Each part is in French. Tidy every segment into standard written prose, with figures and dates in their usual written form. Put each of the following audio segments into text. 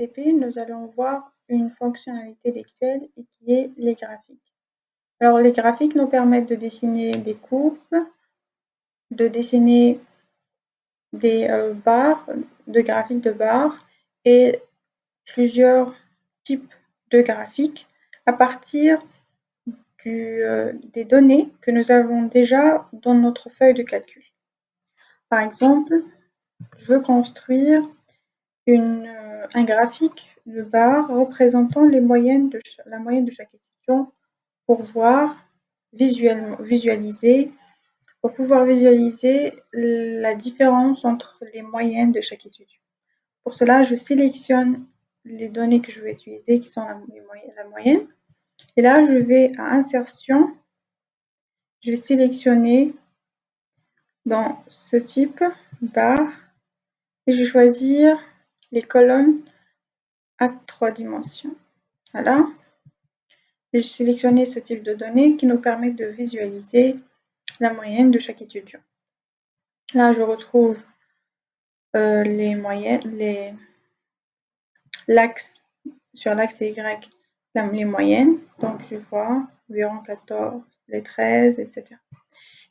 TP, nous allons voir une fonctionnalité d'Excel et qui est les graphiques. Alors les graphiques nous permettent de dessiner des courbes, de dessiner des barres, de graphiques de barres et plusieurs types de graphiques à partir des données que nous avons déjà dans notre feuille de calcul. Par exemple, je veux construire un graphique de barres représentant la moyenne de chaque étudiant pour pouvoir visualiser la différence entre les moyennes de chaque étudiant. Pour cela, je sélectionne les données que je veux utiliser, qui sont la moyenne. Et là, je vais à Insertion. Je vais sélectionner dans ce type barre et je vais choisir les colonnes à 3 dimensions. Voilà. J'ai sélectionné ce type de données qui nous permet de visualiser la moyenne de chaque étudiant. Là, je retrouve les moyennes, sur l'axe Y, les moyennes. Donc, je vois environ 14, les 13, etc.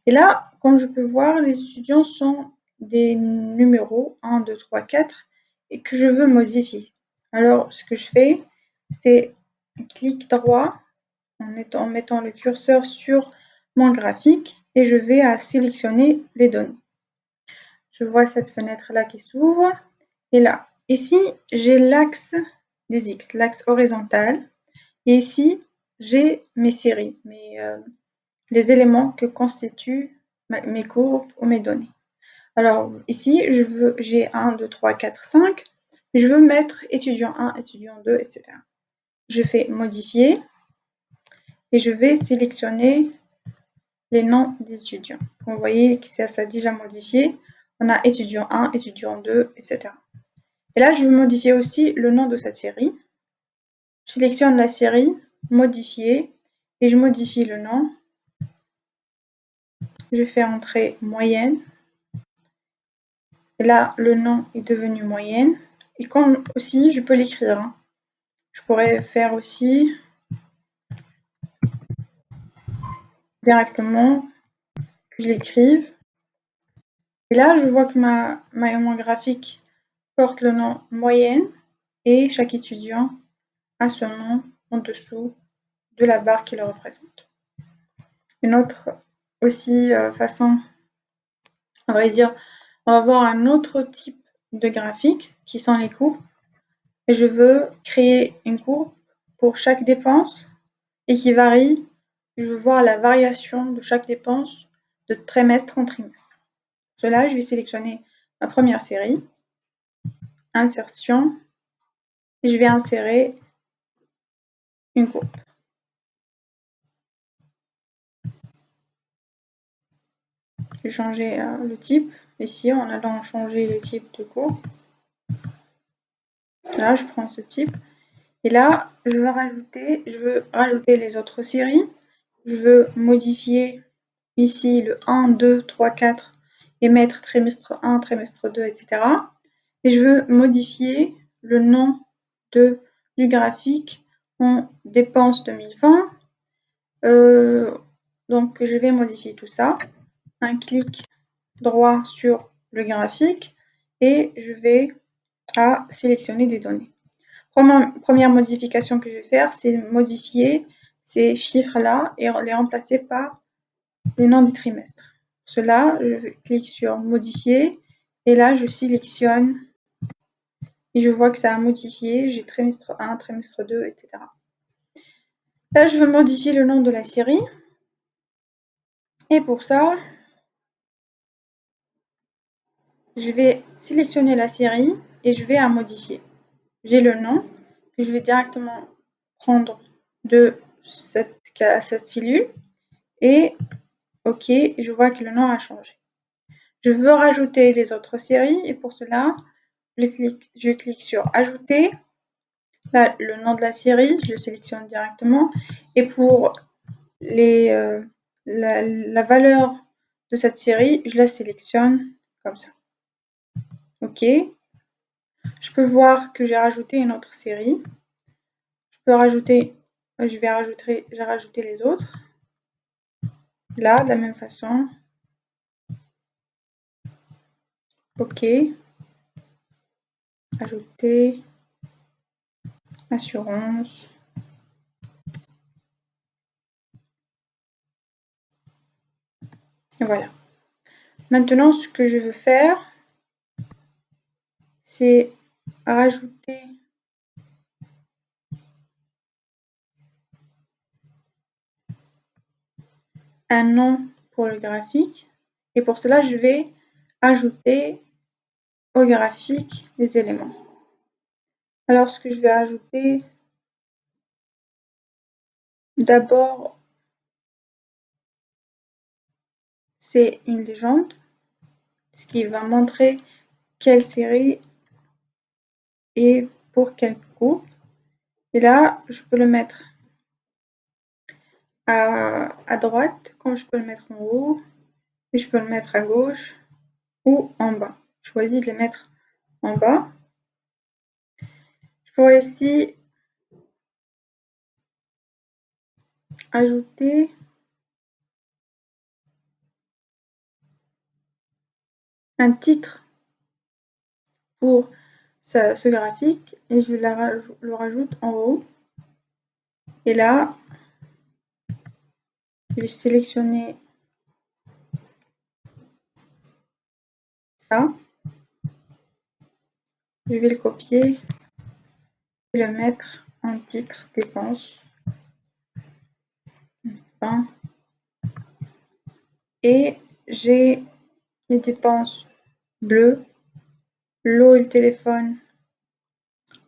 Et là, comme je peux voir, les étudiants sont des numéros 1, 2, 3, 4 et que je veux modifier. Alors, ce que je fais, c'est un clic droit en mettant le curseur sur mon graphique et je vais à sélectionner les données. Je vois cette fenêtre-là qui s'ouvre et là, ici, j'ai l'axe des X, l'axe horizontal et ici, j'ai mes séries, les éléments que constituent mes courbes ou mes données. Alors ici, j'ai 1, 2, 3, 4, 5, je veux mettre étudiant 1, étudiant 2, etc. Je fais modifier et je vais sélectionner les noms des étudiants. Vous voyez que ça a déjà modifié. On a étudiant 1, étudiant 2, etc. Et là, je veux modifier aussi le nom de cette série. Je sélectionne la série, modifier, et je modifie le nom. Je fais entrer moyenne. Et là, le nom est devenu moyenne. Et comme aussi, je peux l'écrire. Je pourrais faire aussi directement que je l'écrive. Et là, je vois que mon graphique porte le nom moyenne et chaque étudiant a son nom en dessous de la barre qui le représente. Une autre aussi façon, on va dire, on va voir un autre type de graphique qui sont les courbes. Et je veux créer une courbe pour chaque dépense et qui varie. Je veux voir la variation de chaque dépense de trimestre en trimestre. Pour cela, je vais sélectionner ma première série, Insertion, et je vais insérer une courbe. Je vais changer le type, ici, en allant changer le type de courbe. Là, je prends ce type. Et là, je veux rajouter les autres séries. Je veux modifier ici le 1, 2, 3, 4 et mettre trimestre 1, trimestre 2, etc. Et je veux modifier le nom du graphique en dépenses 2020. Donc, je vais modifier tout ça. Un clic droit sur le graphique et je vais à sélectionner des données. Première modification que je vais faire, c'est modifier ces chiffres-là et les remplacer par les noms des trimestres. Pour cela, je clique sur modifier et là, je sélectionne et je vois que ça a modifié. J'ai trimestre 1, trimestre 2, etc. Là, je veux modifier le nom de la série. Et pour ça, je vais sélectionner la série et je vais à modifier. J'ai le nom que je vais directement prendre de cette cellule et OK, je vois que le nom a changé. Je veux rajouter les autres séries et pour cela, je clique sur Ajouter. Là, le nom de la série, je le sélectionne directement. Et pour la valeur de cette série, je la sélectionne comme ça. OK. Je peux voir que j'ai rajouté une autre série. Je peux rajouter, j'ai rajouté les autres. Là, de la même façon. OK. Ajouter. Assurance. Et voilà. Maintenant, ce que je veux faire, c'est rajouter un nom pour le graphique. Et pour cela, je vais ajouter au graphique des éléments. Alors, ce que je vais ajouter, d'abord, c'est une légende, ce qui va montrer quelle série et pour quel groupe. Et là, je peux le mettre à droite, comme je peux le mettre en haut, et je peux le mettre à gauche ou en bas. Je choisis de les mettre en bas. Je pourrais aussi ajouter un titre pour ce graphique et je le rajoute en haut. Et là, je vais sélectionner ça. Je vais le copier et le mettre en titre dépenses. Et j'ai les dépenses bleues, l'eau et le téléphone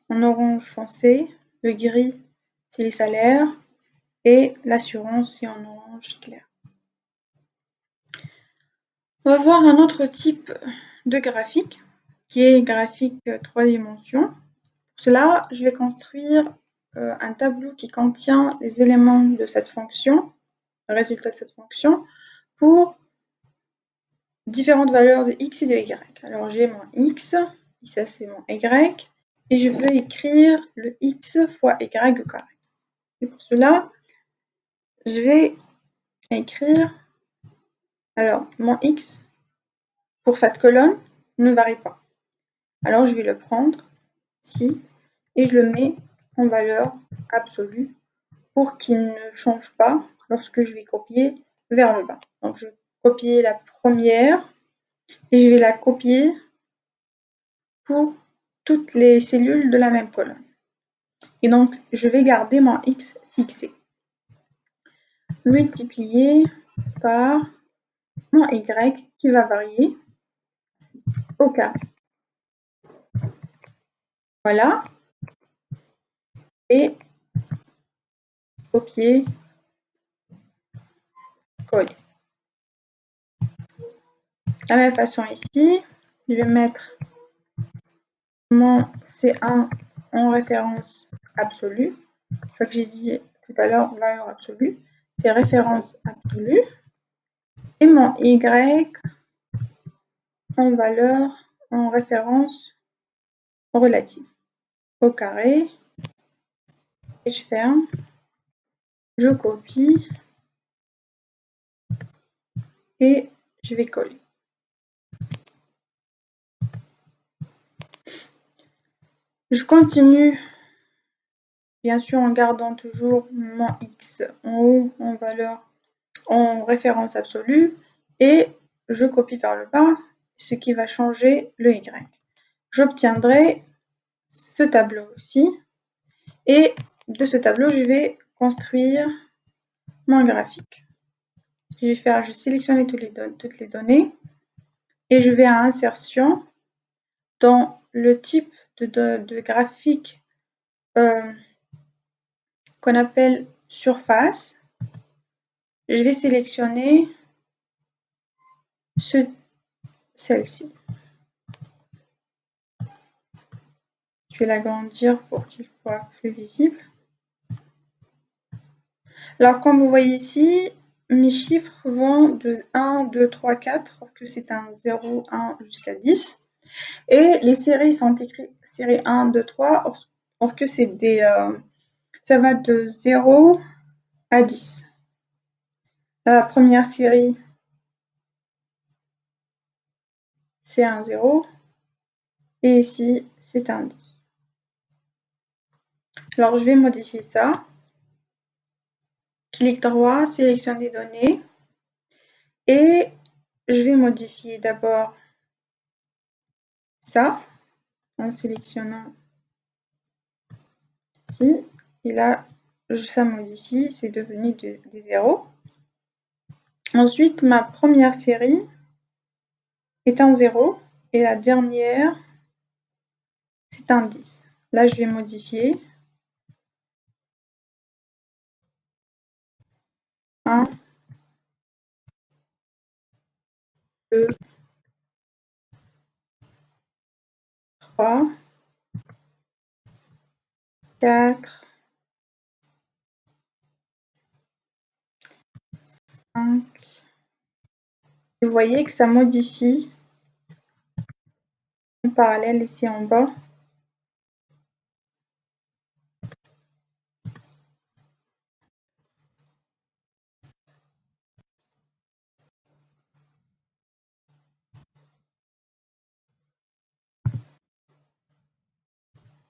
en orange foncé, le gris c'est les salaires et l'assurance c'est en orange clair. On va voir un autre type de graphique qui est graphique 3 dimensions. Pour cela, je vais construire un tableau qui contient les éléments de cette fonction, le résultat de cette fonction, pour différentes valeurs de x et de y. Alors j'ai mon x, ça c'est mon y, et je veux écrire le x fois y au carré. Et pour cela, je vais écrire, alors mon x pour cette colonne ne varie pas. Alors je vais le prendre ici et je le mets en valeur absolue pour qu'il ne change pas lorsque je vais copier vers le bas. Donc je vais copier la première et je vais la copier pour toutes les cellules de la même colonne. Et donc je vais garder mon x fixé. Multiplié par mon y qui va varier au carré. Voilà. Et copier, coller. De la même façon ici, je vais mettre mon C1 en référence absolue. Je crois que j'ai dit tout à l'heure valeur absolue. C'est référence absolue. Et mon Y en valeur, en référence relative. Au carré. Et je ferme. Je copie. Et je vais coller. Je continue, bien sûr, en gardant toujours mon X en haut en valeur, en référence absolue, et je copie vers le bas, ce qui va changer le Y. J'obtiendrai ce tableau aussi, et de ce tableau, je vais construire mon graphique. Je sélectionne toutes les données, et je vais à insertion dans le type de graphique qu'on appelle surface. Je vais sélectionner celle-ci. Je vais l'agrandir pour qu'il soit plus visible. Alors, comme vous voyez ici, mes chiffres vont de 1, 2, 3, 4, que c'est un 0, 1 jusqu'à 10. Et les séries sont écrites série 1, 2, 3, or que c'est ça va de 0 à 10. La première série, c'est un 0, et ici, c'est un 10. Alors, je vais modifier ça. Clic droit, sélectionne des données, et je vais modifier d'abord ça, en sélectionnant ici, et là, ça modifie, c'est devenu des 0. Ensuite, ma première série est un 0, et la dernière, c'est un 10. Là, je vais modifier 1, 2, 3, 4, 5. Vous voyez que ça modifie en parallèle ici en bas.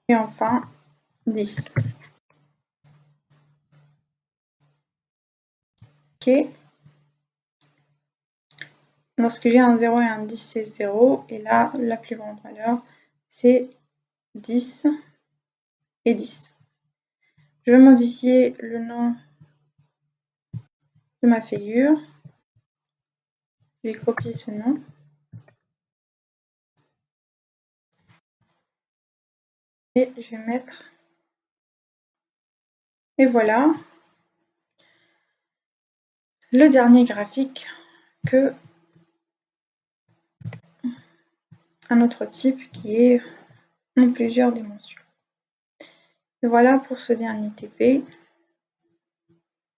Et enfin, 10. OK. Lorsque j'ai un 0 et un 10, c'est 0. Et là, la plus grande valeur, c'est 10 et 10. Je vais modifier le nom de ma figure. Je vais copier ce nom. Et je vais mettre... Et voilà le dernier graphique que un autre type qui est en plusieurs dimensions. Et voilà pour ce dernier TP.